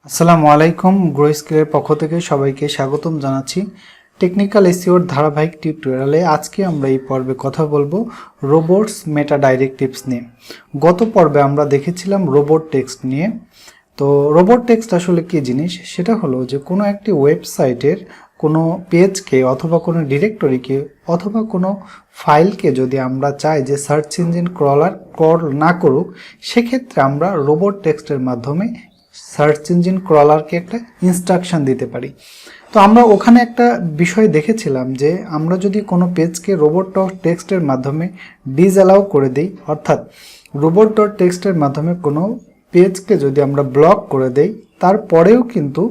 আসসালামু আলাইকুম। গ্রো স্কিলের পক্ষ থেকে সবাইকে স্বাগতম জানাচ্ছি। টেকনিক্যাল এসইওর ধারাবাহিক টিউটোরিয়ালে আজকে আমরা এই পর্বে কথা বলবো রোবটস মেটা ডাইরেক্টিভস নিয়ে। গত পর্বে আমরা দেখেছিলাম রোবট টেক্সট নিয়ে। তো রোবট টেক্সট আসলে কি জিনিস, সেটা হলো যে কোনো একটি ওয়েবসাইটের কোনো পেজকে অথবা কোনো ডিরেক্টরিকে অথবা কোনো ফাইলকে যদি আমরা চাই যে সার্চ ইঞ্জিন ক্রল না করুক, সেক্ষেত্রে আমরা রোবট টেক্সটের মাধ্যমে সার্চ ইঞ্জিন ক্রলারকে একটা ইনস্ট্রাকশন দিতে পারি। তো আমরা ওখানে একটা বিষয় দেখেছিলাম যে আমরা যদি কোনো পেজকে রোবট ডট টেক্সটের মাধ্যমে ডিসঅ্যালাউ করে দিই, অর্থাৎ রোবট ডট টেক্সটের মাধ্যমে কোনো পেজকে যদি আমরা ব্লক করে দেই, তারপরেও কিন্তু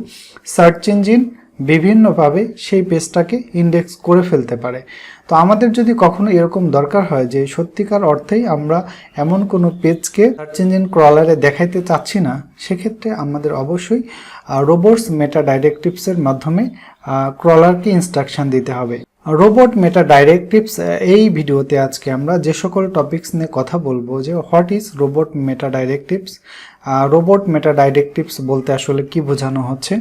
সার্চ ইঞ্জিন বিভিন্নভাবে সেই পেজটাকে ইন্ডেক্স করে ফেলতে পারে। তো আমাদের যদি কখনো এরকম দরকার হয় যে সত্যিকার অর্থেই আমরা এমন কোনো পেজকে সার্চ ইঞ্জিন ক্রলারে দেখাইতে চাচ্ছি না, সেক্ষেত্রে আমাদের অবশ্যই রোবটস মেটা ডাইরেক্টিভসের মাধ্যমে ক্রলারকে ইনস্ট্রাকশন দিতে হবে। রোবট মেটা ডাইরেক্টিভস এই ভিডিওতে আজকে আমরা যে সকল টপিকস নিয়ে কথা বলবো, যে what is robot meta directives, robot meta directives বলতে আসলে কি বোঝানো হচ্ছে,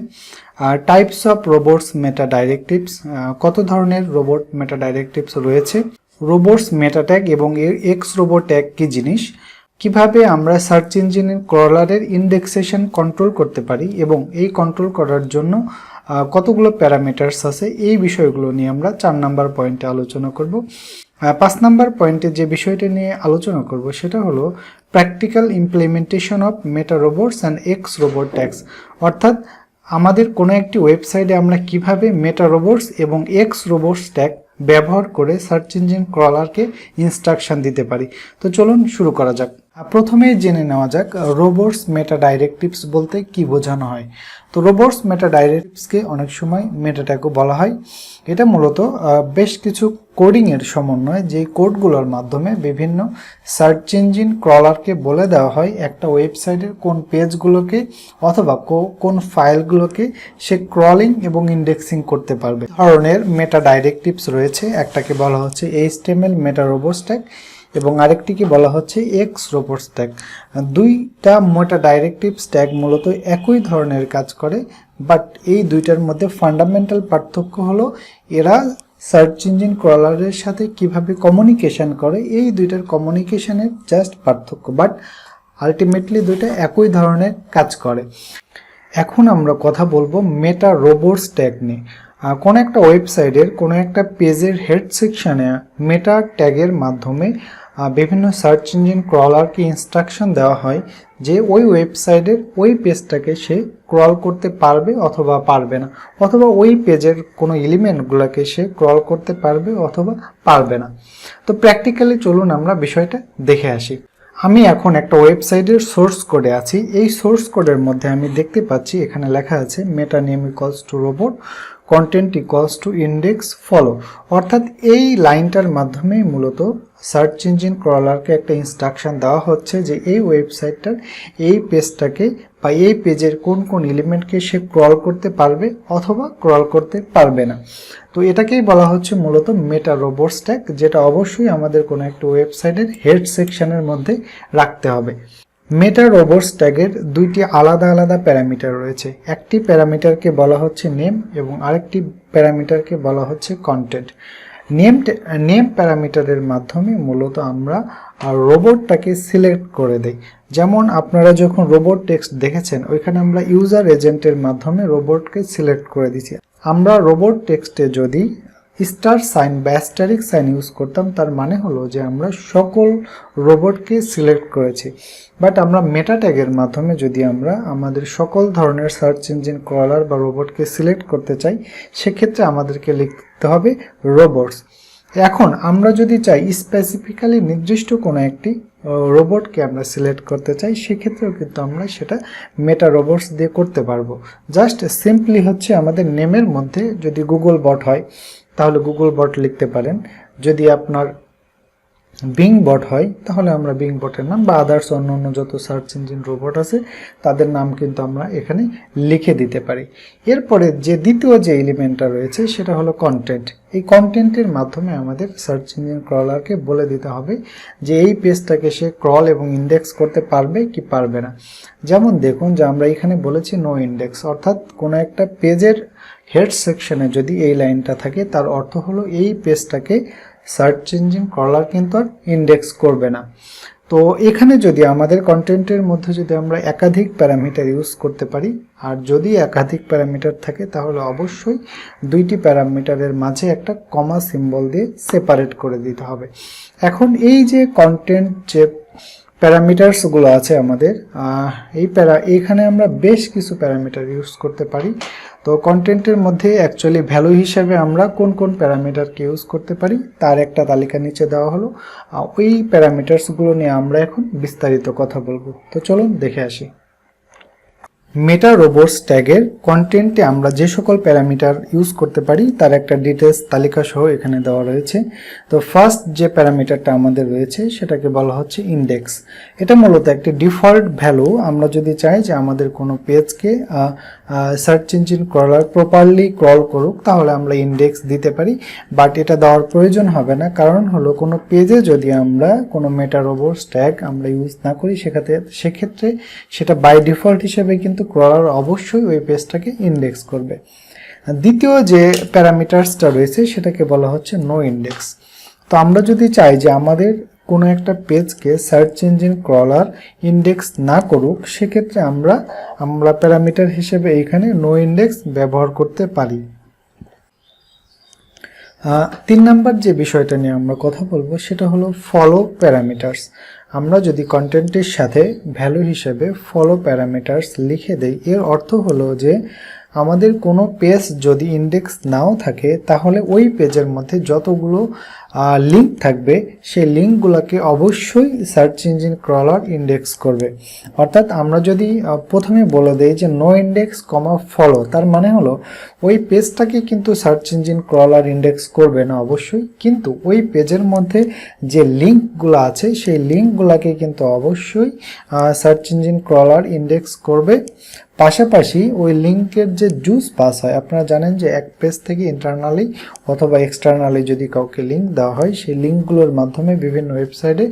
types of robots meta directives, কত ধরনের রোবট মেটা ডাইরেক্টিভস রয়েছে, রোবটস মেটা ট্যাগ এবং এক্স রোবট ট্যাগ কি জিনিস, কিভাবে আমরা সার্চ ইঞ্জিন ক্রলারের ইন্ডেক্সেশন কন্ট্রোল করতে পারি এবং এই কন্ট্রোল করার জন্য কতগুলো প্যারামিটারস আছে, এই বিষয়গুলো নিয়ে আমরা 4 নাম্বার পয়েন্টে আলোচনা করব। 5 নাম্বার পয়েন্টে যে বিষয়টা নিয়ে আলোচনা করব সেটা হলো practical implementation of meta robots and x robot tags, অর্থাৎ আমাদের কোনো একটি ওয়েবসাইটে আমরা কিভাবে মেটা রোবটস এবং এক্স রোবটস ট্যাগ ব্যবহার করে সার্চ ইঞ্জিন ক্রলারকে ইনস্ট্রাকশন দিতে পারি। তো চলুন শুরু করা যাক। প্রথমে জেনে নেওয়া যাক রোবটস মেটা ডাইরেক্টিভস বলতে কি বোঝানো হয়। তো রোবটস মেটা ডাইরেক্টিভসকে অনেক সময় মেটা ট্যাগও বলা হয়। এটা মূলত বেশ কিছু কোডিংয়ের সমন্বয়, যেই কোডগুলোর মাধ্যমে বিভিন্ন সার্চ ইঞ্জিন ক্রলারকে বলে দেওয়া হয় একটা ওয়েবসাইটের কোন পেজগুলোকে অথবা কোন ফাইলগুলোকে সে ক্রলিং এবং ইন্ডেক্সিং করতে পারবে। ধরনের মেটা ডাইরেক্টিভস রয়েছে, একটাকে বলা হচ্ছে HTML মেটা রোবটস ট্যাগ এবং আরেকটিকে বলা হচ্ছে এক্স রোবটস ট্যাগ। দুইটা মেটা ডাইরেক্টিভস ট্যাগ মূলত একই ধরনের কাজ করে, বাট এই দুইটার মধ্যে ফান্ডামেন্টাল পার্থক্য হলো এরা সার্চ ইঞ্জিন ক্রলারের সাথে কিভাবে কমিউনিকেশন করে, এই দুইটার কমিউনিকেশনের জাস্ট পার্থক্য, বাট আলটিমেটলি দুইটা একই ধরনের কাজ করে। এখন আমরা কথা বলবো মেটা রোবটস ট্যাগ নিয়ে। কোনো একটা ওয়েবসাইটের কোনো একটা পেজের হেড সেকশনে মেটা ট্যাগের মাধ্যমে বিভিন্ন সার্চ ইঞ্জিন ক্রলারকে ইনস্ট্রাকশন দেওয়া হয় যে ওই ওয়েবসাইটের ওই পেজটাকে সে ক্রল করতে পারবে অথবা পারবে না, অথবা ওই পেজের কোনো এলিমেন্টগুলোকে সে ক্রল করতে পারবে অথবা পারবে না। তো প্র্যাকটিক্যালি চলুন আমরা বিষয়টা দেখে আসি। আমি এখন একটা ওয়েবসাইটের সোর্স কোডে আছি। এই সোর্স কোডের মধ্যে আমি দেখতে পাচ্ছি এখানে লেখা আছে meta name equals to robot, content equals to index follow, অর্থাৎ এই লাইনটার মাধ্যমেই মূলত সার্চ ইঞ্জিন ক্রলারকে একটা ইনস্ট্রাকশন দেওয়া হচ্ছে যে এই ওয়েবসাইটটার এই পেজটাকে বা এই পেজের কোন কোন এলিমেন্টকে সে ক্রল করতে পারবে অথবা ক্রল করতে পারবে না। তো এটাকেই বলা হচ্ছে মূলত মেটা রোবটস ট্যাগ, যেটা অবশ্যই আমাদের কোনো একটা ওয়েবসাইটের হেড সেকশনের মধ্যে রাখতে হবে। মেটা রোবটস ট্যাগের দুইটি আলাদা আলাদা প্যারামিটার রয়েছে। একটি প্যারামিটারকে বলা হচ্ছে নেম এবং আরেকটি প্যারামিটারকে বলা হচ্ছে কন্টেন্ট। নেম প্যারামিটারের মাধ্যমে মূলত আমরা রোবটটাকে সিলেক্ট করে দেই। যেমন আপনারা যখন রোবট টেক্সট দেখেছেন, ওইখানে আমরা ইউজার এজেন্টের মাধ্যমে রোবটকে সিলেক্ট করে দিচ্ছি। আমরা রোবট টেক্সটে যদি স্টার সাইন বা অ্যাস্টারিক সাইন ইউজ করতাম, তার মানে হলো যে আমরা সকল রোবটকে সিলেক্ট করেছি। বাট আমরা মেটা ট্যাগের মাধ্যমে যদি আমরা আমাদের সকল ধরনের সার্চ ইঞ্জিন ক্রলার বা রোবটকে সিলেক্ট করতে চাই, সেক্ষেত্রে আমাদেরকে লিখতে হবে রোবটস। এখন আমরা যদি চাই স্পেসিফিক্যালি নির্দিষ্ট কোনো একটি রোবটকে আমরা সিলেক্ট করতে চাই, সেক্ষেত্রেও কিন্তু আমরা সেটা মেটা রোবটস দিয়ে করতে পারবো। জাস্ট সিম্পলি হচ্ছে আমাদের নেমের মধ্যে যদি গুগল বট হয় তাহলে গুগল বট লিখতে পারেন, যদি আপনার বিং বট হয় তাহলে আমরা বিং বটের নাম বা আদার্স অন্য যত সার্চ ইঞ্জিন রোবট আছে তাদের নাম কিন্তু আমরা এখানে লিখে দিতে পারি। এরপরে যে দ্বিতীয় যে এলিমেন্টটা রয়েছে সেটা হলো কন্টেন্ট। এই কন্টেন্টের মাধ্যমে আমাদের সার্চ ইঞ্জিন ক্রলারকে বলে দিতে হবে যে এই পেজটাকে সে ক্রল এবং ইন্ডেক্স করতে পারবে কি পারবে না। যেমন দেখুন যে আমরা এখানে বলেছি নো ইন্ডেক্স, অর্থাৎ কোনো একটা পেজের হেড সেকশনে যদি এই লাইনটা থাকে তার অর্থ হলো এই পেজটাকে সার্চ ইঞ্জিন ক্রলার কিন্তু আর ইন্ডেক্স করবে না। তো এখানে যদি আমাদের কন্টেন্টের মধ্যে যদি আমরা একাধিক প্যারামিটার ইউজ করতে পারি, আর যদি একাধিক প্যারামিটার থাকে তাহলে অবশ্যই দুইটি প্যারামিটারের মাঝে একটা কমা সিম্বল দিয়ে সেপারেট করে দিতে হবে। এখন এই যে কন্টেন্ট যে প্যারামিটারসগুলো আছে আমাদের এইখানে আমরা বেশ কিছু প্যারামিটার ইউজ করতে পারি। তো কন্টেন্টের মধ্যে অ্যাকচুয়ালি ভ্যালু হিসাবে আমরা কোন কোন প্যারামিটারকে ইউজ করতে পারি তার একটা তালিকা নিচে দেওয়া হলো। ওই প্যারামিটারসগুলো নিয়ে আমরা এখন বিস্তারিত কথা বলবো। তো চলুন দেখে আসি। মেটা রোবটস ট্যাগের কন্টেন্টে আমরা যে সকল প্যারামিটার ইউজ করতে পারি তার একটা ডিটেলস তালিকা সহ এখানে দেওয়া রয়েছে। তো ফার্স্ট যে প্যারামিটারটা আমাদের রয়েছে সেটাকে বলা হচ্ছে ইন্ডেক্স। এটা মূলত একটি ডিফল্ট ভ্যালু। আমরা যদি চাই যে আমাদের কোনো পেজকে search engine crawler properly crawl করুক তাহলে আমরা ইন্ডেক্স দিতে পারি, বাট এটা দেওয়ার প্রয়োজন হবে না। কারণ হলো কোনো পেজে যদি আমরা কোনো মেটা রোবটস ট্যাগ আমরা ইউজ না করি সেক্ষেত্রে সেটা বাই ডিফল্ট হিসেবে কিন্তু ক্রলার অবশ্যই ওই পেজটাকে ইন্ডেক্স করবে। দ্বিতীয় যে প্যারামিটারসটা রয়েছে সেটাকে বলা হচ্ছে নো ইন্ডেক্স। তো আমরা যদি চাই যে আমাদের কোনো একটা পেজকে সার্চ ইঞ্জিন ক্রলার ইন্ডেক্স না করুক সেক্ষেত্রে আমরা প্যারামিটার হিসেবে এইখানে নো ইন্ডেক্স ব্যবহার করতে পারি। 3 নাম্বার যে বিষয়টা নিয়ে আমরা কথা বলবো সেটা হলো ফলো প্যারামিটারস। আমরা যদি কন্টেন্টের সাথে ভ্যালু হিসেবে ফলো প্যারামিটারস লিখে দেই এর অর্থ হলো যে আমাদের কোনো পেজ যদি ইন্ডেক্স নাও থাকে তাহলে ওই পেজের মধ্যে যতগুলো লিঙ্ক থাকবে সেই লিঙ্কগুলোকে অবশ্যই সার্চ ইঞ্জিন ক্রলার ইন্ডেক্স করবে। অর্থাৎ আমরা যদি প্রথমে বলে দেই যে নো ইন্ডেক্স কমা ফলো, তার মানে হলো ওই পেজটাকে কিন্তু সার্চ ইঞ্জিন ক্রলার ইন্ডেক্স করবে না অবশ্যই, কিন্তু ওই পেজের মধ্যে যে লিঙ্কগুলো আছে সেই লিঙ্কগুলোকে কিন্তু অবশ্যই সার্চ ইঞ্জিন ক্রলার ইন্ডেক্স করবে। পাশাপাশি ওই লিঙ্কের যে জুস পাস হয়, আপনারা জানেন যে এক পেজ থেকে ইন্টারনালি অথবা এক্সটার্নালি যদি কাউকে লিঙ্ক দেওয়া হয় সেই লিঙ্কগুলোর মাধ্যমে বিভিন্ন ওয়েবসাইটে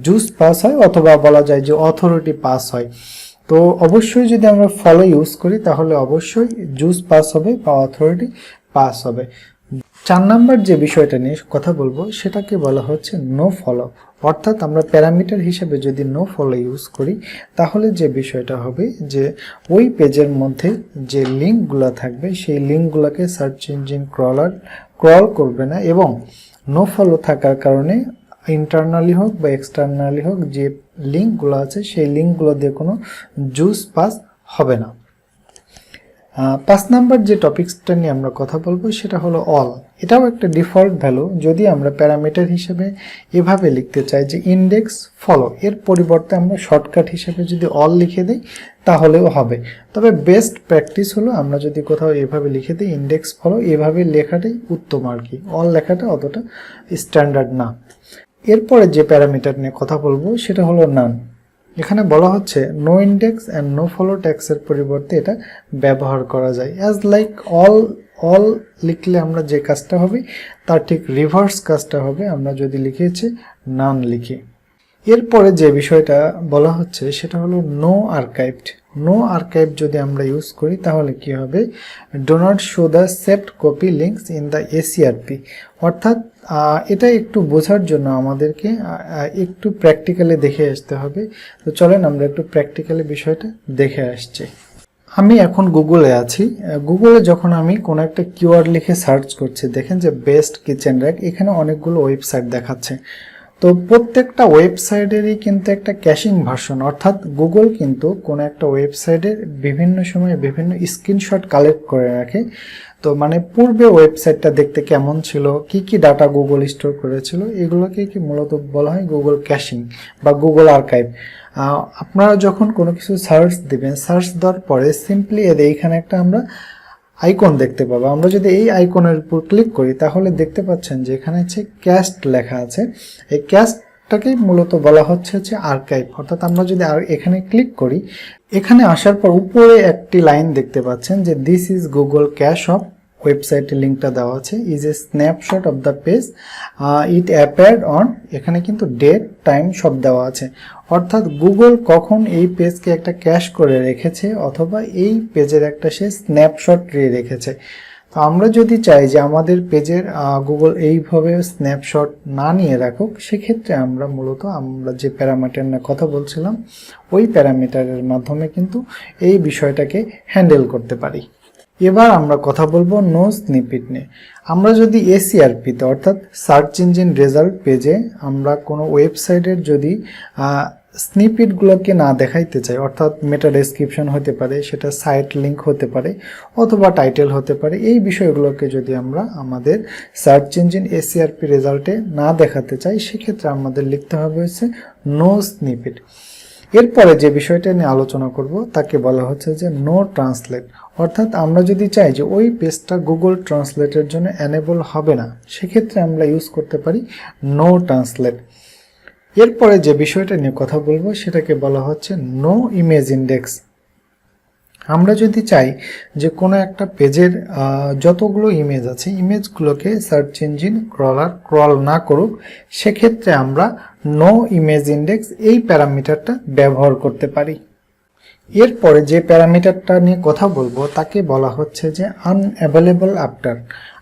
জুস পাস হয় অথবা বলা যায় যে অথরিটি পাস হয়। তো অবশ্যই যদি আমরা ফলো ইউজ করি তাহলে অবশ্যই জুস পাস হবে বা অথরিটি পাস হবে। 4 নাম্বার যে বিষয়টা নিয়ে কথা বলবো সেটাকে বলা হচ্ছে নো ফলো। অর্থাৎ আমরা প্যারামিটার হিসেবে যদি নো ফলো ইউজ করি তাহলে যে বিষয়টা হবে যে ওই পেজের মধ্যে যে লিঙ্কগুলো থাকবে সেই লিঙ্কগুলোকে সার্চ ইঞ্জিন ক্রল করবে না, এবং নো ফলো থাকার কারণে ইন্টারনালি হোক বা এক্সটার্নালি হোক যে লিঙ্কগুলো আছে সেই লিঙ্কগুলো দিয়ে কোনো জুস পাস হবে না। 5 নাম্বার যে টপিকসটা নিয়ে আমরা কথা বলবো সেটা হলো অল। এটাও একটা ডিফল্ট ভ্যালু। যদি আমরা প্যারামিটার হিসেবে এভাবে লিখতে চাই যে ইন্ডেক্স ফলো, এর পরিবর্তে আমরা শর্টকাট হিসেবে যদি অল লিখে দিই তাহলেও হবে। তবে বেস্ট প্র্যাকটিস হলো আমরা যদি কোথাও এভাবে লিখে দিই ইন্ডেক্স ফলো, এভাবে লেখাটাই উত্তম আর কি। অল লেখাটা অতটা স্ট্যান্ডার্ড না। এরপরে যে প্যারামিটার নিয়ে কথা বলবো সেটা হলো নান। এখানে বলা হচ্ছে no index and no follow ট্যাক্সের পরিবর্তে এটা ব্যবহার করা যায়। অ্যাজ লাইক অল লিখলে আমরা যে কাজটা হবে তার ঠিক রিভার্স কাজটা হবে আমরা যদি লিখেছি নান লিখি। এরপরে যে বিষয়টা বলা হচ্ছে সেটা হলো নো আর্কাইভড। নো আর্কাইভ যদি আমরা ইউজ করি তাহলে কি হবে, do not show the saved copy links in the SERP. অর্থাৎ এটা একটু বোঝার জন্য আমাদেরকে একটু প্র্যাকটিক্যালি দেখে আসতে হবে। তো চলেন আমরা একটু প্র্যাকটিক্যালি বিষয়টা দেখে আসছি। আমি এখন গুগলে আছি। গুগলে যখন আমি কোনো একটা কিওয়ার্ড লিখে সার্চ করছি, দেখেন যে বেস্ট কিচেন র্যাক, এখানে অনেকগুলো ওয়েবসাইট দেখাচ্ছে। তো প্রত্যেকটা ওয়েবসাইটেরই কিন্তু একটা ক্যাশিং ভার্সন, অর্থাৎ গুগল কিন্তু কোনো একটা ওয়েবসাইটের বিভিন্ন সময়ে বিভিন্ন স্ক্রিনশট কালেক্ট করে রাখে। তো মানে পূর্বে ওয়েবসাইটটা দেখতে কেমন ছিল, কি কি ডাটা গুগল স্টোর করেছিল, এগুলোকে কি মূলত বলা হয় গুগল ক্যাশিং বা গুগল আর্কাইভ। আপনারা যখন কোনো কিছু সার্চ দিবেন, সার্চ দেওয়ার পরে সিম্পলি এইখানে একটা আমরা আইকন দেখতে পাবো। আমরা যদি এই আইকনের উপর ক্লিক করি তাহলে দেখতে পাচ্ছেন যে এখানে হচ্ছে ক্যাস্ট লেখা আছে। এই ক্যাস্ট এটাকেই মূলত বলা হচ্ছে যে আর্কাইভ। অর্থাৎ আমরা যদি আর এখানে ক্লিক করি, এখানে আসার পর উপরে একটি লাইন দেখতে পাচ্ছেন যে this is Google cash of, ওয়েবসাইটের লিঙ্কটা দেওয়া আছে, is a snapshot of the page, it appeared on, এখানে কিন্তু ডেট টাইম সব দেওয়া আছে। অর্থাৎ গুগল কখন এই পেজকে একটা ক্যাশ করে রেখেছে অথবা এই পেজের একটা সে স্ন্যাপশট রেখেছে। তো আমরা যদি চাই যে আমাদের পেজের গুগল এইভাবে স্ন্যাপশট না নিয়ে রাখুক, সেক্ষেত্রে আমরা মূলত আমরা যে প্যারামিটার নিয়ে কথা বলছিলাম ওই প্যারামিটারের মাধ্যমে কিন্তু এই বিষয়টাকে হ্যান্ডেল করতে পারি। এবার আমরা কথা বলবো নো স্নিপেট নিয়ে। আমরা যদি এসইআরপিতে অর্থাৎ সার্চ ইঞ্জিন রেজাল্ট পেজে আমরা কোনো ওয়েবসাইটের যদি স্নিপেটগুলোকে না দেখাইতে চাই, অর্থাৎ মেটা ডেসক্রিপশন হতে পারে, সেটা সাইট লিঙ্ক হতে পারে অথবা টাইটেল হতে পারে, এই বিষয়গুলোকে যদি আমরা আমাদের সার্চ ইঞ্জিন এসইআরপি রেজাল্টে না দেখাতে চাই, সেক্ষেত্রে আমাদের লিখতে হবে হচ্ছে নো স্নিপেট। এরপরে যে বিষয়টা নিয়ে আলোচনা করব তাকে বলা হচ্ছে যে নো ট্রান্সলেট। অর্থাৎ আমরা যদি চাই যে ওই পেজটা গুগল ট্রান্সলেটের জন্য এনেবল হবে না, সেক্ষেত্রে আমরা ইউজ করতে পারি নো ট্রান্সলেট। এরপরে যে বিষয়টা নিয়ে কথা বলবো সেটাকে বলা হচ্ছে নো ইমেজ ইন্ডেক্স। আমরা যদি চাই যে কোনো একটা পেজের যতগুলো ইমেজ আছে ইমেজগুলোকে সার্চ ইঞ্জিন ক্রল না করুক, সেক্ষেত্রে আমরা নো ইমেজ ইন্ডেক্স এই প্যারামিটারটা ব্যবহার করতে পারি। এরপরে যে প্যারামিটারটা নিয়ে কথা বলবো তাকে বলা হচ্ছে যে আনঅ্যাভেলেবল আফটার।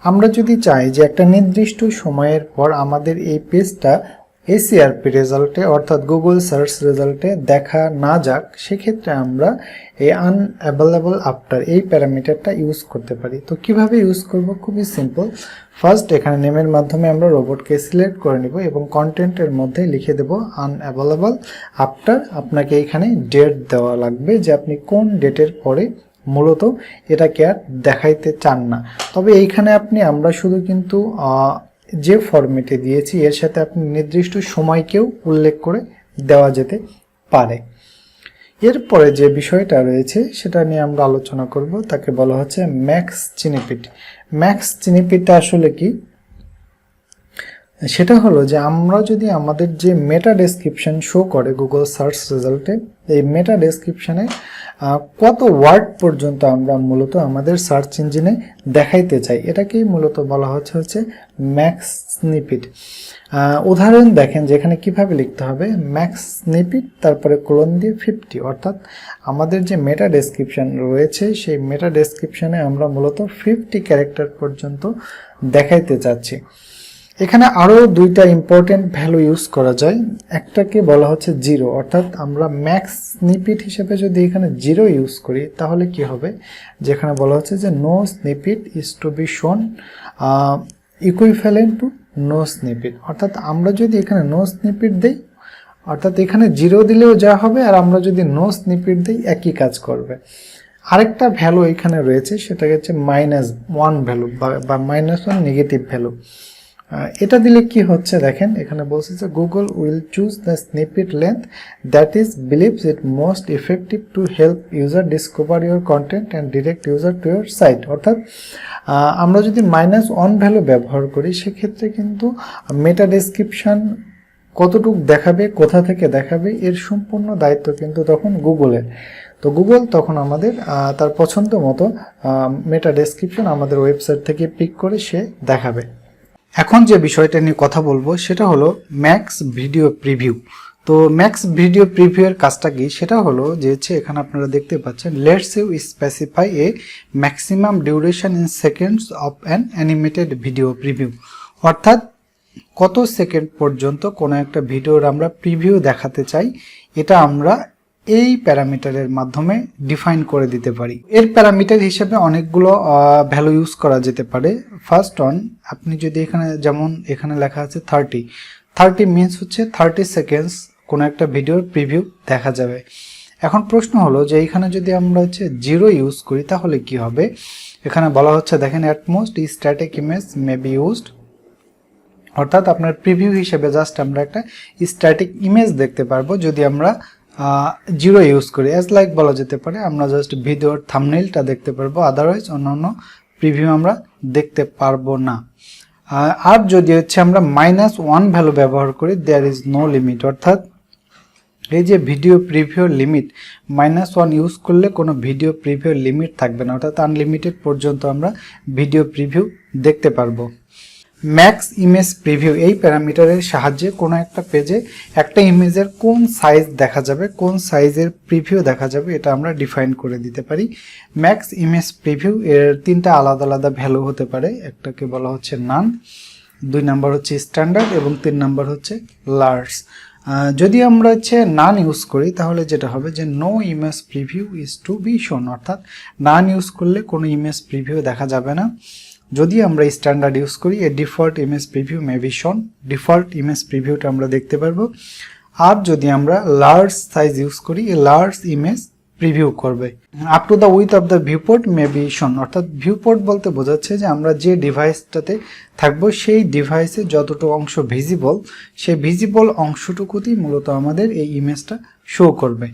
আমরা যদি চাই যে একটা নির্দিষ্ট সময়ের পর আমাদের এই পেজটা এসইআরপি রেজাল্টে অর্থাৎ গুগল সার্চ রেজাল্টে দেখা না যাক, সেক্ষেত্রে আমরা এই আনঅ্যাভেলেবল আফটার এই প্যারামিটারটা ইউজ করতে পারি। তো কিভাবে ইউজ করব? খুবই সিম্পল। ফার্স্ট এখানে নেমের মাধ্যমে আমরা রোবটকে সিলেক্ট করে নিব এবং কন্টেন্টের মধ্যে লিখে দেব আনঅ্যাভেলেবল আফটার। আপনাকে এখানে ডেট দেওয়া লাগবে যে আপনি কোন ডেটের পরে মূলত এটাকে আর দেখাইতে চান না। তবে এইখানে আমরা শুধু কিন্তু যে ফরম্যাটে দিয়েছি এর সাথে আপনি নির্দিষ্ট সময়কেও উল্লেখ করে দেওয়া যেতে পারে। এরপরে যে বিষয়টা রয়েছে সেটা নিয়ে আমরা আলোচনা করব, তাকে বলা হচ্ছে ম্যাক্স স্নিপেট। ম্যাক্স স্নিপেটটা আসলে কি? সেটা হলো যে আমরা যদি আমাদের যে মেটা ডেসক্রিপশন শো করে গুগল সার্চ রেজাল্টে, এই মেটা ডেসক্রিপশনে কত ওয়ার্ড পর্যন্ত আমরা মূলত আমাদের সার্চ ইঞ্জিনে দেখাইতে চাই, এটাকেই মূলত বলা হচ্ছে ম্যাক্স স্নিপেট। উদাহরণ দেখেন যেখানে কিভাবে লিখতে হবে, ম্যাক্স স্নিপেট তারপরে কোলন দিয়ে 50, অর্থাৎ আমাদের যে মেটা ডেসক্রিপশন রয়েছে সেই মেটা ডেসক্রিপশনে আমরা মূলত 50 ক্যারেক্টার পর্যন্ত দেখাইতে চাচ্ছি। এখানে আরও দুইটা ইম্পর্টেন্ট ভ্যালু ইউজ করা যায়। একটাকে বলা হচ্ছে জিরো, অর্থাৎ আমরা ম্যাক্স স্নিপেট হিসেবে যদি এখানে জিরো ইউজ করি তাহলে কি হবে, যেখানে বলা হচ্ছে যে no snippet is to be shown equivalent to no snippet. অর্থাৎ আমরা যদি এখানে নো স্নিপেট দেই, অর্থাৎ এখানে জিরো দিলেও যা হবে, আর আমরা যদি নো স্নিপেট দিই একই কাজ করবে। আরেকটা ভ্যালু এখানে রয়েছে, সেটা হচ্ছে -1 ভ্যালু বা -1 নেগেটিভ ভ্যালু। এটা দিলে কি হচ্ছে দেখেন, এখানে বলছে যে Google will choose the snippet length that is believes it most effective to help user discover your content and direct user to your site. অর্থাৎ আমরা যদি -1 ভ্যালু ব্যবহার করি, সেক্ষেত্রে কিন্তু মেটা ডেসক্রিপশন কতটুকু দেখাবে, কোথা থেকে দেখাবে, এর সম্পূর্ণ দায়িত্ব কিন্তু তখন গুগলের। তো গুগল তখন আমাদের তার পছন্দ মতো মেটা ডেসক্রিপশন আমাদের ওয়েবসাইট থেকে পিক করে সে দেখাবে। এখন যে বিষয়টা নিয়ে কথা বলবো সেটা হলো ম্যাক্স ভিডিও প্রিভিউ। তো ম্যাক্স ভিডিও প্রিভিউ এর কাজটা কি, সেটা হলো যে এখানে আপনারা দেখতে পাচ্ছেন lets you specify a maximum duration in seconds of an animated video preview. অর্থাৎ কত সেকেন্ড পর্যন্ত কোনো একটা ভিডিওর আমরা প্রিভিউ দেখাতে চাই, এটা আমরা এই প্যারামিটারের মাধ্যমে ডিফাইন করে দিতে পারি। এর প্যারামিটার হিসেবে অনেকগুলো ভ্যালু ইউজ করা যেতে পারে। ফার্স্ট অন, আপনি যদি যেমন এখানে লেখা আছে 30 মিনস হচ্ছে 30 সেকেন্ডস কোনো একটা ভিডিওর প্রিভিউ দেখা যাবে। এখন প্রশ্ন হলো যে এখানে যদি আমরা জিরো ইউজ করি তাহলে কি হবে। এখানে বলা হচ্ছে দেখেন at most static image may be used, অর্থাৎ আপনার প্রিভিউ হিসেবে জাস্ট আমরা একটা স্ট্যাটিক ইমেজ দেখতে পারবো যদি আমরা জিরো ইউজ করি। অ্যাজ লাইক বলা যেতে পারে আমরা জাস্ট ভিডিওর থাম্বনেইলটা দেখতে পারবো, আদারওয়াইজ অন্যান্য প্রিভিউ আমরা দেখতে পারবো না। আর যদি হচ্ছে আমরা -1 ভ্যালু ব্যবহার করি, দেয়ার ইজ নো লিমিট, অর্থাৎ এই যে ভিডিও প্রিভিউ লিমিট -1 ইউজ করলে কোনো ভিডিও প্রিভিউ লিমিট থাকবে না, অর্থাৎ আনলিমিটেড পর্যন্ত আমরা ভিডিও প্রিভিউ দেখতে পারবো। ম্যাক্স ইমেজ প্রিভিউ এই প্যারামিটারের সাহায্যে কোনো একটা পেজে একটা ইমেজের কোন সাইজ দেখা যাবে, কোন সাইজের প্রিভিউ দেখা যাবে, এটা আমরা ডিফাইন করে দিতে পারি। ম্যাক্স ইমেজ প্রিভিউ এর 3টা আলাদা আলাদা ভ্যালু হতে পারে, একটাকে বলা হচ্ছে নান, 2 নাম্বার হচ্ছে স্ট্যান্ডার্ড এবং 3 নাম্বার হচ্ছে লার্জ। যদি আমরা হচ্ছে নান ইউজ করি তাহলে যেটা হবে যে no image preview is to be shown, অর্থাৎ নান ইউজ করলে কোনো ইমেজ প্রিভিউ দেখা যাবে না। যদি আমরা স্ট্যান্ডার্ড ইউজ করি a default image preview may be shown, default image প্রিভিউটা আমরা দেখতে পারবো। আর যদি আমরা লার্জ সাইজ ইউজ করি এ লার্জ ইমেজ প্রিভিউ করবে। Up to the with of the viewport May be shown, অর্থাৎ ভিউপোর্ট বলতে বোঝাচ্ছে যে আমরা যে ডিভাইসটাতে থাকবো সেই ডিভাইসে যতটুকু অংশ ভিজিবল, সেই ভিজিবল অংশটুকুতেই মূলত আমাদের এই ইমেজটা শো করবে।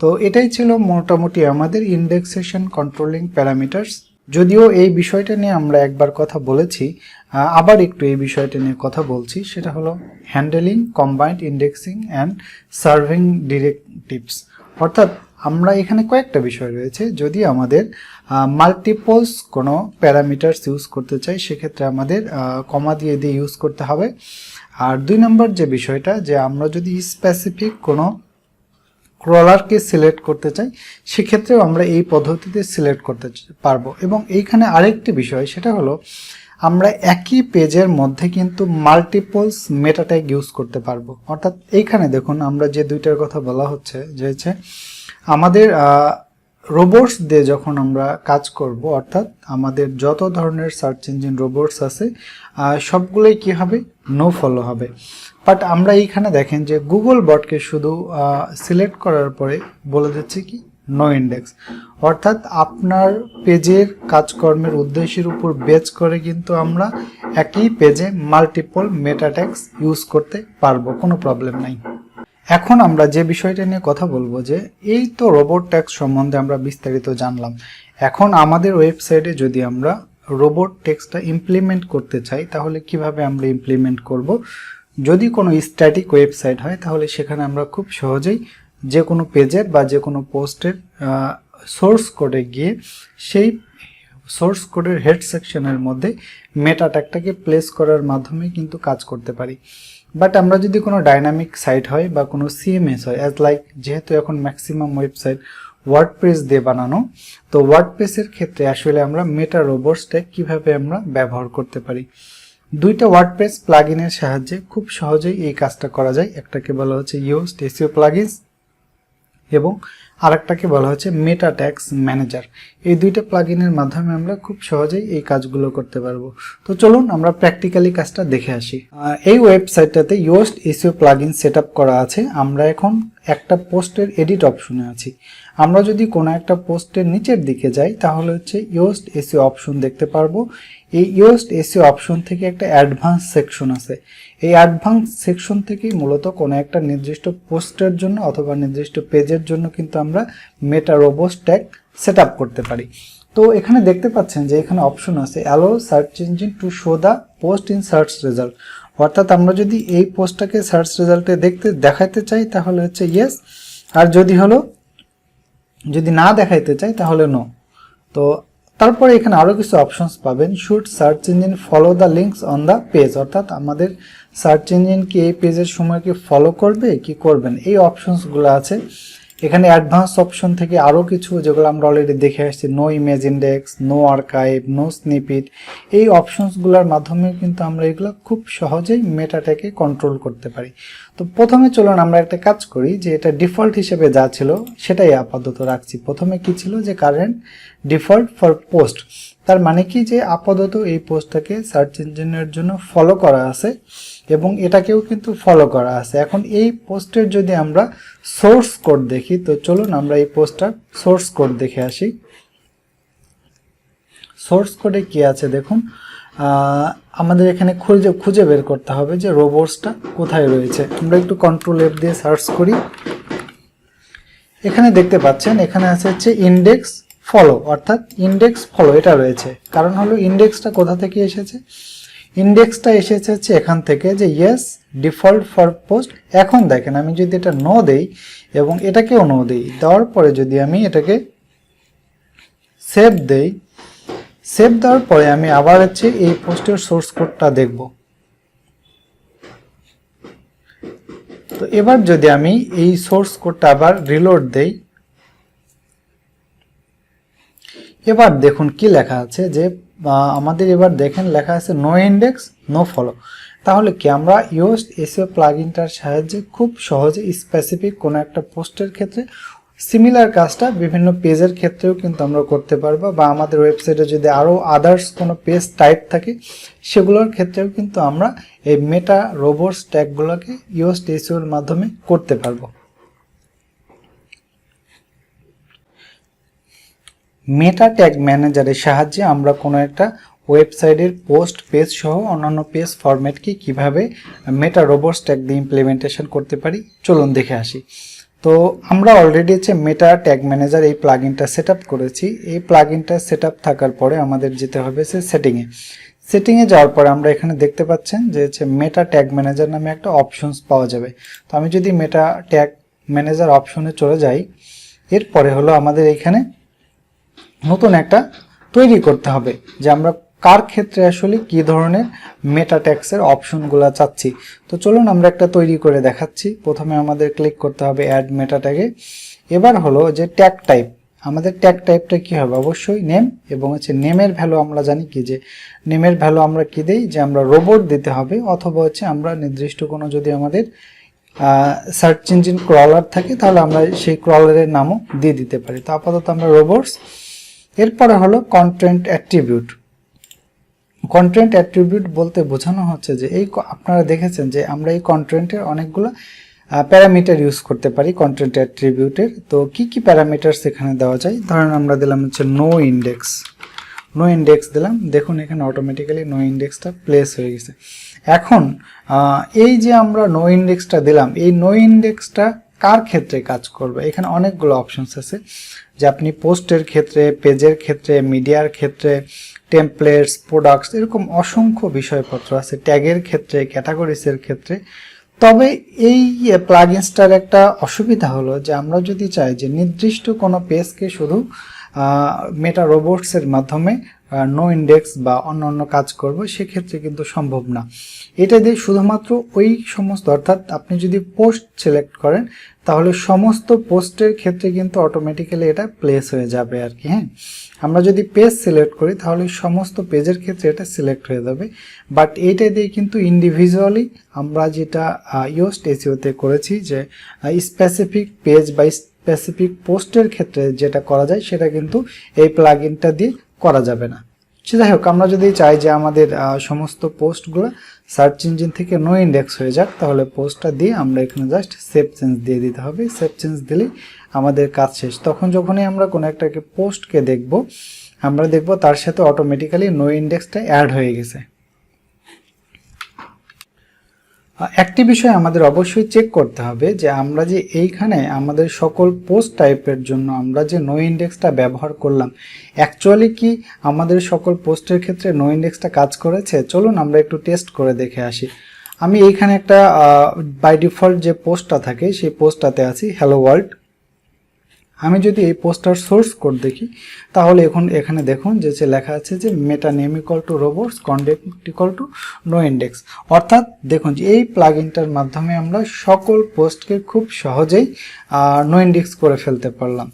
তো এটাই ছিল মোটামুটি আমাদের ইন্ডেক্সেশন কন্ট্রোলিং প্যারামিটার্স। যদিও এই বিষয়টা নিয়ে আমরা একবার কথা বলেছি, আবার একটু এই বিষয়টা নিয়ে কথা বলছি, সেটা হলো handling combined indexing and serving directives. অর্থাৎ আমরা এখানে কয়েকটা বিষয় রয়েছে, যদি আমাদের মাল্টিপলস কোনো প্যারামিটার্স ইউজ করতে চাই সেক্ষেত্রে আমাদের কমা দিয়ে ইউজ করতে হবে। আর 2 নম্বর যে বিষয়টা, যে আমরা যদি স্পেসিফিক কোনো ক্রলারকে সিলেক্ট করতে চাই সেক্ষেত্রেও আমরা এই পদ্ধতিতে সিলেক্ট করতে পারবো। এবং এইখানে আরেকটি বিষয়, সেটা হলো আমরা একই পেজের মধ্যে কিন্তু মাল্টিপলস মেটা ট্যাগ ইউজ করতে পারবো। অর্থাৎ এইখানে দেখুন আমরা যে দুইটার কথা বলা হচ্ছে, যে হচ্ছে আমাদের রোবটস দিয়ে যখন আমরা কাজ করব, অর্থাৎ আমাদের যত ধরনের সার্চ ইঞ্জিন রোবটস আছে সবগুলোই কি হবে, নো ফলো হবে। বাট আমরা এইখানে দেখেন যে গুগল বটকে শুধু সিলেক্ট করার পরে বলে দিচ্ছে কি নো ইন্ডেক্স, অর্থাৎ আপনার পেজের কাজকর্মের উদ্দেশ্যের উপর বেজ করে কিন্তু আমরা একই পেজে মাল্টিপল মেটা ট্যাগস ইউজ করতে পারবো, কোনো প্রবলেম নাই। এখন আমরা যে বিষয়টা নিয়ে কথা বলবো, যে এই তো রোবট ট্যাগ সম্বন্ধে আমরা বিস্তারিত জানলাম। এখন আমাদের ওয়েবসাইটে যদি আমরা রোবট ট্যাগসটা ইমপ্লিমেন্ট করতে চাই তাহলে কিভাবে আমরা ইমপ্লিমেন্ট করব। যদি কোনো স্ট্যাটিক ওয়েবসাইট হয় তাহলে সেখানে আমরা খুব সহজেই যে কোনো পেজের বা যে কোনো পোস্টের সোর্স কোডে গিয়ে সেই সোর্স কোডের হেড সেকশনের মধ্যে মেটা ট্যাগটাকে প্লেস করার মাধ্যমে কিন্তু কাজ করতে পারি। বাট আমরা যদি কোনো ডাইনামিক সাইট হয় বা কোনো সিএমএস হয়, অ্যাজ লাইক যেহেতু এখন ম্যাক্সিমাম ওয়েবসাইট ওয়ার্ডপ্রেস দিয়ে বানানো, তো ওয়ার্ডপ্রেসের ক্ষেত্রে আসলে আমরা মেটা রোবটস ট্যাগ কীভাবে আমরা ব্যবহার করতে পারি। 2টা ওয়ার্ডপ্রেস প্লাগইনের সাহায্যে খুব সহজেই এই কাজটা করা যায়। একটাকে বলা হচ্ছে ইউজড এসইও প্লাগইনস এবং আরেকটাকে বলা হচ্ছে মেটা ট্যাগস ম্যানেজার। এই 2টা প্লাগইনের মাধ্যমে আমরা খুব সহজেই এই কাজগুলো করতে পারবো। তো চলুন আমরা প্র্যাকটিক্যালি কাজটা দেখে আসি। এই ওয়েবসাইটটাতে ইউজড এসইও প্লাগইন সেটআপ করা আছে। আমরা এখন একটা পোস্টের এডিট অপশনে আছি। আমরা যদি কোনো একটা পোস্টের নিচের দিকে যাই তাহলে হচ্ছে ইউজড এসইও অপশন দেখতে পারবো। এই ইউজড এসইও অপশন থেকে একটা অ্যাডভান্স সেকশন আছে। এই অ্যাডভান্স সেকশন থেকেই মূলত কোনো একটা নির্দিষ্ট পোস্টের জন্য অথবা নির্দিষ্ট পেজের জন্য কিন্তু আমরা মেটা রোবটস ট্যাগ সেট আপ করতে পারি। তো এখানে দেখতে পাচ্ছেন যে এখানে অপশন আছে allow search engine to show the post in search result, অর্থাৎ আমরা যদি এই পোস্টটাকে সার্চ রেজাল্টে দেখাইতে চাই তাহলে হচ্ছে ইয়েস, আর যদি না দেখাইতে চাই তাহলে নো। তো তারপরে এখানে আরও কিছু অপশনস পাবেন। Should search engine follow the links on the page, অর্থাৎ আমাদের সার্চ ইঞ্জিন কি এই পেজের সময় কি ফলো করবে কি করবেন, এই অপশনসগুলো আছে। এখানে অ্যাডভান্স অপশন থেকে আরও কিছু যেগুলো আমরা অলরেডি দেখে আসছি, no image index, no archive, no snippet, এই অপশনসগুলোর মাধ্যমে কিন্তু আমরা এগুলো খুব সহজেই মেটাটাকে কন্ট্রোল করতে পারি। তো প্রথমে চলুন আমরা একটা কাজ করি, যে এটা ডিফল্ট হিসেবে যা ছিল সেটাই আপাতত রাখছি। প্রথমে কি ছিল, যে কারেন্ট ডিফল্ট ফর পোস্ট, তার মানে কি যে আপাতত এই পোস্টটাকে সার্চ ইঞ্জিনের জন্য ফলো করা আছে এবং এটাকেও কিন্তু ফলো করা আছে। এখন এই পোস্টের যদি আমরা সোর্স কোড দেখি, তো চলুন আমরা এই পোস্টটার সোর্স কোড দেখে আসি। সোর্স কোডে কি আছে দেখুন, আমাদের এখানে খুঁজে বের করতে হবে যে রোবটসটা কোথায় রয়েছে। আমরা একটু কন্ট্রোল F দিয়ে সার্চ করি। এখানে দেখতে পাচ্ছেন এখানে আছে হচ্ছে ইন্ডেক্স ফলো, অর্থাৎ ইন্ডেক্স ফলো এটা রয়েছে। কারণ হলো ইন্ডেক্সটা কোথা থেকে এসেছে, ইন্ডেক্সটা এসেছে হচ্ছে এখান থেকে যে ইয়েস ডিফল্ট ফর পোস্ট। এখন দেখেন আমি যদি এটা নো দেই এবং এটাকেও নো দেই, দেওয়ার পরে যদি আমি এটাকে সেভ দেই, সেভ দেওয়ার পরে আমি আবার হচ্ছে এই পোস্টের সোর্স কোডটা দেখব। তো এবার যদি আমি এই সোর্স কোডটা আবার রিলোড দেই, এবার দেখুন কি লেখা আছে যে আমাদের এবার দেখেন লেখা আছে নো ইন্ডেক্স নো ফলো। তাহলে কি আমরা ইয়োস্ট এসইও প্লাগইনটার সাহায্যে খুব সহজে স্পেসিফিক কোনো একটা পোস্টের ক্ষেত্রে সিমিলার কাজটা বিভিন্ন পেজের ক্ষেত্রেও কিন্তু আমরা করতে পারবো, বা আমাদের ওয়েবসাইটে যদি আরও আদার্স কোনো পেজ টাইপ থাকে সেগুলোর ক্ষেত্রেও কিন্তু আমরা এই মেটা রোবটস ট্যাগগুলোকে ইয়োস্ট এসইওর মাধ্যমে করতে পারবো। মেটা ট্যাগ ম্যানেজারের সাহায্যে আমরা কোনো একটা ওয়েবসাইটের পোস্ট পেজ সহ অন্যান্য পেজ ফরম্যাটকে কিভাবে মেটা রোবটস ট্যাগ দিয়ে ইমপ্লিমেন্টেশন করতে পারি চলুন দেখে আসি। তো আমরা অলরেডি হচ্ছে মেটা ট্যাগ ম্যানেজার এই প্লাগইনটা সেট আপ করেছি। এই প্লাগইনটা সেট আপ থাকার পরে আমাদের যেতে হবে সে সেটিংয়ে যাওয়ার পরে আমরা এখানে দেখতে পাচ্ছেন যে হচ্ছে মেটা ট্যাগ ম্যানেজার নামে একটা অপশনস পাওয়া যাবে। তো আমি যদি মেটা ট্যাগ ম্যানেজার অপশনে চলে যাই, এরপরে হলো আমাদের এখানে নতুন একটা তৈরি করতে হবে যে আমরা কার ক্ষেত্রে আসলে কি ধরনের মেটা ট্যাগসের অপশনগুলো চাচ্ছি। তো চলুন আমরা একটা তৈরি করে দেখাচ্ছি। প্রথমে আমাদের ক্লিক করতে হবে অ্যাড মেটা ট্যাগে। এবার হলো যে ট্যাগ টাইপ, আমাদের ট্যাগ টাইপটা কি হবে, অবশ্যই নেম, এবং হচ্ছে নেমের ভ্যালু আমরা জানি কি যে নেমের ভ্যালু আমরা কি দেই যে আমরা রোবট দিতে হবে, অথবা হচ্ছে আমরা নির্দিষ্ট কোনো যদি আমাদের সার্চ ইঞ্জিন ক্রলার থাকে তাহলে আমরা সেই ক্রলারের নামও দিয়ে দিতে পারি। তো আপাতত আমরা রোবটস। এরপরে হলো কন্টেন্ট অ্যাট্রিবিউট। কন্টেন্ট অ্যাট্রিবিউট বলতে বোঝানো হচ্ছে যে এই আপনারা দেখেছেন যে আমরা এই কন্টেন্টের অনেকগুলো প্যারামিটার ইউজ করতে পারি কন্টেন্ট অ্যাট্রিবিউটের। তো কি কি প্যারামিটার সেখানে দেওয়া যায়, ধরেন আমরা দিলাম হচ্ছে নো ইন্ডেক্স দিলাম, দেখুন এখানে অটোমেটিক্যালি নো ইন্ডেক্সটা প্লেস হয়ে গেছে। এখন এই যে আমরা নো ইন্ডেক্সটা দিলাম, এই নো ইন্ডেক্সটা কার ক্ষেত্রে কাজ করবে, এখানে অনেকগুলো অপশনস আছে যে আপনি পোস্টের ক্ষেত্রে, পেজের ক্ষেত্রে, মিডিয়ার ক্ষেত্রে, টেমপ্লেটস, প্রোডাক্টস, এরকম অসংখ্য বিষয়পত্র আছে, ট্যাগের ক্ষেত্রে, ক্যাটাগরিজের ক্ষেত্রে। তবে এই প্লাগইনসটার একটা অসুবিধা হলো যে আমরা যদি চাই যে নির্দিষ্ট কোনো পেজকে শুধু মেটা রোবটসের মাধ্যমে নো ইন্ডেক্স বা অন্য কাজ করব, সেক্ষেত্রে কিন্তু সম্ভব না। এটা দিয়ে শুধুমাত্র ওই সমস্ত, অর্থাৎ আপনি যদি পোস্ট সিলেক্ট করেন তাহলে সমস্ত পোস্টের ক্ষেত্রে কিন্তু অটোমেটিক্যালি এটা প্লেস হয়ে যাবে আর কি। হ্যাঁ, আমরা যদি পেজ সিলেক্ট করি তাহলে সমস্ত পেজের ক্ষেত্রে এটা সিলেক্ট হয়ে যাবে, বাট এইটা দিয়ে কিন্তু ইন্ডিভিজুয়ালি আমরা যেটা ইয়োস্ট এসইওতে করেছি যে স্পেসিফিক পেজ বা স্পেসিফিক পোস্টের ক্ষেত্রে যেটা করা যায় সেটা কিন্তু এই প্লাগইনটা দিয়ে করা যাবে না। যাই হোক, আমরা যদি চাই যে আমাদের সমস্ত পোস্টগুলো সার্চ ইঞ্জিন থেকে নো ইন্ডেক্স হয়ে যাক, তাহলে পোস্টটা দিয়ে আমরা এখানে জাস্ট সেভ চেঞ্জ দিয়ে দিতে হবে। সেভ চেঞ্জ দিলেই আমাদের কাজ শেষ। তখন যখনই আমরা কোনো একটাকে পোস্টকে দেখব, আমরা দেখব তার সাথে অটোমেটিক্যালি নো ইন্ডেক্সটা অ্যাড হয়ে গেছে। একটি বিষয় আমাদের অবশ্যই চেক করতে হবে যে আমরা যে এইখানে আমাদের সকল পোস্ট টাইপের জন্য আমরা যে নো ইন্ডেক্সটা ব্যবহার করলাম, অ্যাকচুয়ালি কি আমাদের সকল পোস্টের ক্ষেত্রে নো ইন্ডেক্সটা কাজ করেছে। চলুন আমরা একটু টেস্ট করে দেখে আসি। আমি এইখানে একটা বাই ডিফল্ট যে পোস্টটা থাকে সেই পোস্টটাতে আছি, হ্যালো ওয়ার্ল্ড। আমি যদি এই পোস্টার সোর্স কোড দেখি তাহলে এখন এখানে দেখুন যে লেখা আছে যে meta name equal to robots, content equal to no index. অর্থাৎ দেখুন যে এই প্লাগইনটার মাধ্যমে আমরা সকল পোস্টকে খুব সহজেই নো ইন্ডেক্স করে ফেলতে পারলাম।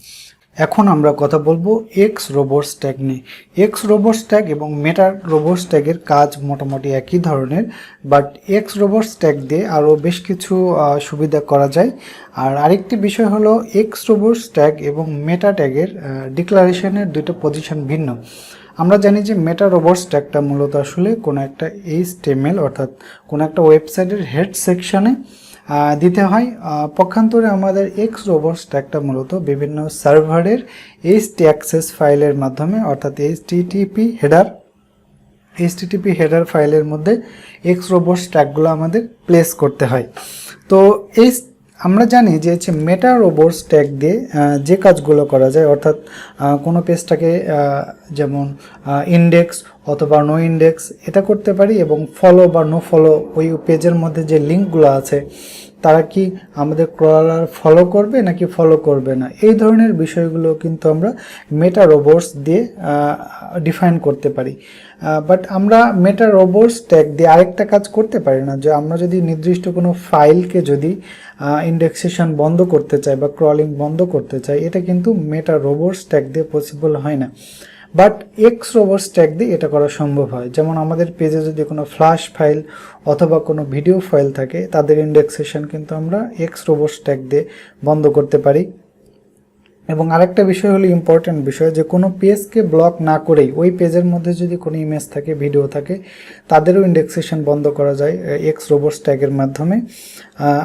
এখন আমরা কথা বলবো এক্স রোবটস ট্যাগ নিয়ে। এক্স রোবটস ট্যাগ এবং মেটা রোবটস ট্যাগের কাজ মোটামুটি একই ধরনের, বাট এক্স রোবটস ট্যাগ দিয়ে আরও বেশ কিছু সুবিধা করা যায়। আর আরেকটি বিষয় হলো এক্স রোবটস ট্যাগ এবং মেটা ট্যাগের ডিক্লারেশনের দুটো পজিশন ভিন্ন। আমরা জানি যে মেটা রোবটস ট্যাগটা মূলত আসলে কোনো একটা HTML অর্থাৎ কোনো একটা ওয়েবসাইটের হেড সেকশনে দিতে হয়। পক্ষান্তরে আমাদের এক্স রোবটস ট্যাগটা মূলত বিভিন্ন সার্ভারের HTAccess ফাইলের মাধ্যমে, অর্থাৎ HTTP হেডার ফাইলের মধ্যে এক্স রোবটস ট্যাগগুলো আমাদের প্লেস করতে হয়। তো এই আমরা জানি যে মেটা রোবটস ট্যাগ দিয়ে যে কাজগুলো করা যায়, অর্থাৎ কোনো পেজটাকে যেমন ইন্ডেক্স অথবা নো ইন্ডেক্স এটা করতে পারি, এবং ফলো বা নো ফলো ওই পেজের মধ্যে যে লিঙ্কগুলো আছে তারা কি আমাদের ক্রলার ফলো করবে নাকি ফলো করবে না, এই ধরনের বিষয়গুলো কিন্তু আমরা মেটা রোবটস দিয়ে ডিফাইন করতে পারি। বাট আমরা মেটা রোবটস ট্যাগ দিয়ে আরেকটা কাজ করতে পারি না, যে আমরা যদি নির্দিষ্ট কোনো ফাইলকে যদি ইন্ডেক্সেশন বন্ধ করতে চাই বা ক্রলিং বন্ধ করতে চাই, এটা কিন্তু মেটা রোবটস ট্যাগ দিয়ে পসিবল হয় না। বাট এক্স রোবটস ট্যাগ দিয়ে এটা করা সম্ভব হয়। যেমন আমাদের পেজে যদি কোনো ফ্ল্যাশ ফাইল অথবা কোনো ভিডিও ফাইল থাকে, তাদের ইন্ডেক্সেশন কিন্তু আমরা এক্স রোবটস ট্যাগ দিয়ে বন্ধ করতে পারি। এবং আরেকটা বিষয় হলো ইম্পর্টেন্ট বিষয়, যে কোনো পেজকে ব্লক না করেই ওই পেজের মধ্যে যদি কোনো ইমেজ থাকে, ভিডিও থাকে, তাদেরও ইন্ডেক্সেশন বন্ধ করা যায় এক্স রোবটস ট্যাগের মাধ্যমে।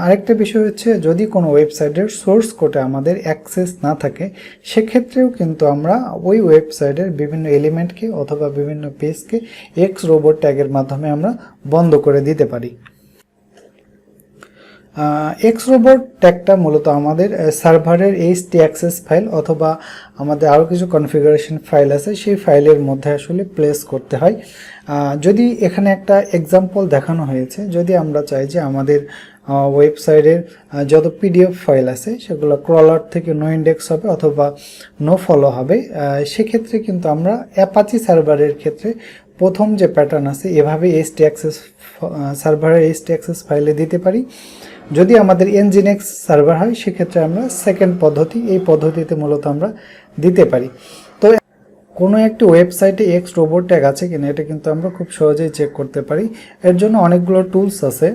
আরেকটা বিষয় হচ্ছে, যদি কোনো ওয়েবসাইটের সোর্স কোডে আমাদের অ্যাক্সেস না থাকে, সেক্ষেত্রেও কিন্তু আমরা ওই ওয়েবসাইটের বিভিন্ন এলিমেন্টকে অথবা বিভিন্ন পেজকে এক্স রোবট ট্যাগের মাধ্যমে আমরা বন্ধ করে দিতে পারি। এক্স রোবট ট্যাগটা মূলত আমাদের সার্ভারের htaccess ফাইল অথবা আমাদের আরও কিছু কনফিগারেশন ফাইল আছে, সেই ফাইলের মধ্যে আসলে প্লেস করতে হয়। যদি এখানে একটা এক্সাম্পল দেখানো হয়েছে, যদি আমরা চাই যে আমাদের ওয়েবসাইটের যত পিডিএফ ফাইল আছে সেগুলো ক্রলার থেকে নো ইন্ডেক্স হবে অথবা নো ফলো হবে, সেক্ষেত্রে কিন্তু আমরা অ্যাপাচি সার্ভারের ক্ষেত্রে প্রথম যে প্যাটার্ন আছে এভাবে htaccess সার্ভারের htaccess ফাইলে দিতে পারি। যদি আমাদের nginx সার্ভার হয়, সেক্ষেত্রে আমরা সেকেন্ড পদ্ধতি, এই পদ্ধতিতে মূলত আমরা দিতে পারি। তো কোনো একটি ওয়েবসাইটে এক্স রোবট ট্যাগ আছে কিনা এটা কিন্তু আমরা খুব সহজেই চেক করতে পারি। এর জন্য অনেকগুলো টুলস আছে।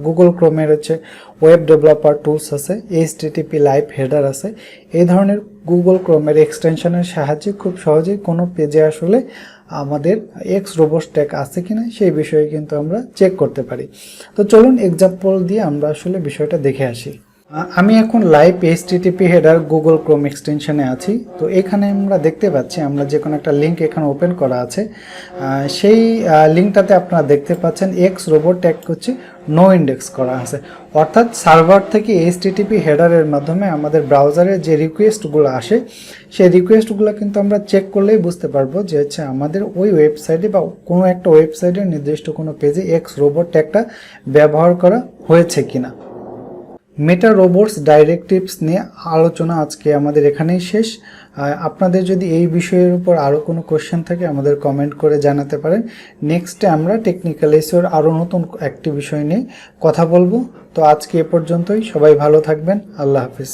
গুগল ক্রোমের হচ্ছে ওয়েব ডেভেলপার টুলস আছে, HTTP লাইভ হেডার আছে। এই ধরনের গুগল ক্রোমের এক্সটেনশনের সাহায্যে খুব সহজেই কোনো পেজে আসলে আমাদের এক্স রোবট ট্যাগ আছে কিনা সেই বিষয়ে কিন্তু আমরা চেক করতে পারি। তো চলুন এক্সাম্পল দিয়ে আমরা আসলে বিষয়টা দেখে আসি। আমি এখন live HTTP header Google Chrome এক্সটেনশনে আছি। তো এখানে আমরা দেখতে পাচ্ছি, আমরা যে কোনো একটা লিঙ্ক এখানে ওপেন করা আছে, সেই লিঙ্কটাতে আপনারা দেখতে পাচ্ছেন এক্স রোবট ট্যাগ হচ্ছে নো ইন্ডেক্স করা আছে। অর্থাৎ সার্ভার থেকে HTTP হেডারের মাধ্যমে আমাদের ব্রাউজারে যে রিকোয়েস্টগুলো আসে, সেই রিকোয়েস্টগুলো কিন্তু আমরা চেক করলেই বুঝতে পারবো যে হচ্ছে আমাদের ওই ওয়েবসাইটে বা কোনো একটা ওয়েবসাইটের নির্দিষ্ট কোনো পেজে এক্স রোবট ট্যাগটা ব্যবহার করা হয়েছে কিনা। মেটা রোবটস ডাইরেক্টিভস নিয়ে আলোচনা আজকে আমাদের এখানেই শেষ। আপনাদের যদি এই বিষয়ের উপর আরও কোনো কোশ্চেন থাকে আমাদের কমেন্ট করে জানাতে পারেন। নেক্সটে আমরা টেকনিক্যাল এসইওর আরও নতুন একটি বিষয় নিয়ে কথা বলবো। তো আজকে এ পর্যন্তই, সবাই ভালো থাকবেন, আল্লাহ হাফিজ।